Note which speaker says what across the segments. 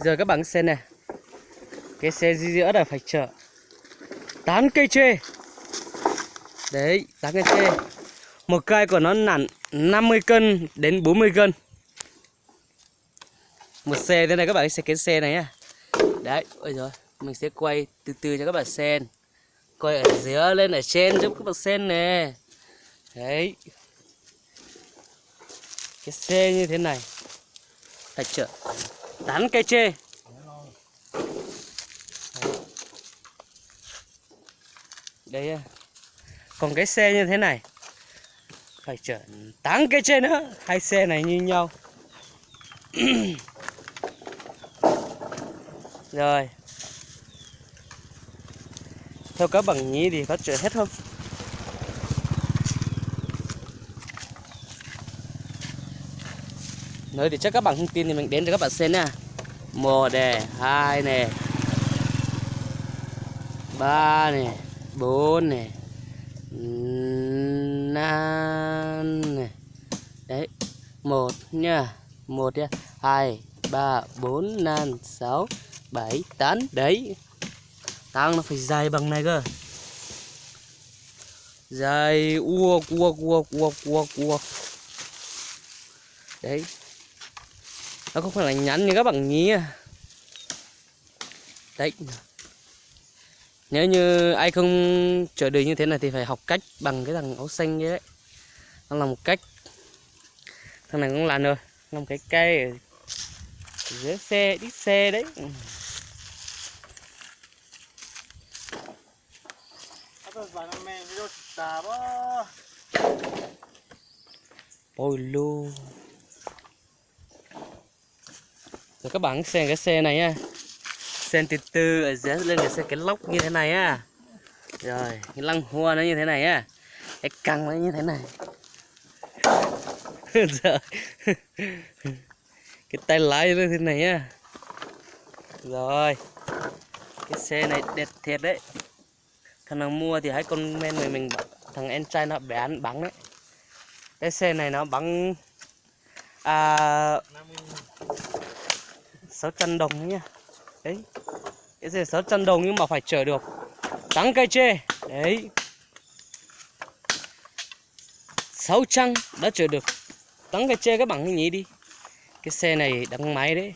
Speaker 1: Giờ các bạn xem này, cái xe giữa là phải chở 8 cây tre. Đấy, 8 cây tre. Một cây của nó nặng 50 cân đến 40 cân. Một xe thế này các bạn xem cái xe này nhá. Đấy, ôi rồi, mình sẽ quay từ từ cho các bạn xem. Quay ở dưới lên ở trên giúp các bạn xem nè. Đấy. Cái xe như thế này phải chở 8 cây tre. Đấy. Còn cái xe như thế này phải chở 8 cây tre nữa. Hai xe này như nhau. Rồi. Theo các bạn nghĩ thì có chở hết không? Nơi thì chắc các bạn không tin thì mình đến cho các bạn xem nha. 1 này, 2 này, 3 này, 4 này, 5 này. Đấy, 1 nha. 1 nha. 2 3 4 5 6 7 8. Đấy. Tang nó phải dài bằng này cơ. Dài uộc. Đấy. Nó không phải là nhắn như các bạn nghĩ. Đấy. Nếu như ai không chở được như thế này thì phải học cách bằng cái thằng áo xanh như đấy. Nó là một cách. Thằng này cũng làm rồi. Làm cái cây ở dưới xe, đít xe đấy. Ôi lô. Rồi các bạn xem cái xe này nha. Xem từ từ ở dưới lên cái xe cái lốc như thế này á. Rồi cái lăng hoa nó như thế này á. Cái căng nó như thế này. Rồi. Cái tay lái như thế này á. Rồi. Cái xe này đẹp thiệt đấy. Thằng nào mua thì hãy comment với mình. Thằng em trai nó bán bắn đấy. Cái xe này nó bắn 600 đồng đấy nha. Đấy. Cái xe 600 đồng nhưng mà phải chở được 8 cây tre. Đấy. 600 đã chở được 8 cây tre các bạn nghĩ đi. Cái xe này đăng máy đấy.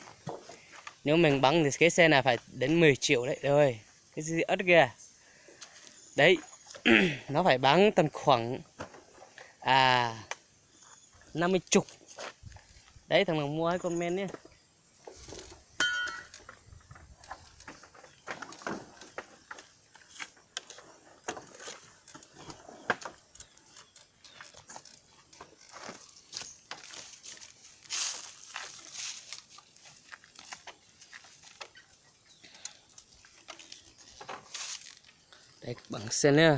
Speaker 1: Nếu mình bắn thì cái xe này phải đến 10 triệu đấy. Rồi. Cái gì ớt kìa. Đấy. Nó phải bán tầm khoảng 50 chục. Đấy, thằng nào mua hãy comment nhé. Đấy, các bạn xem nhé.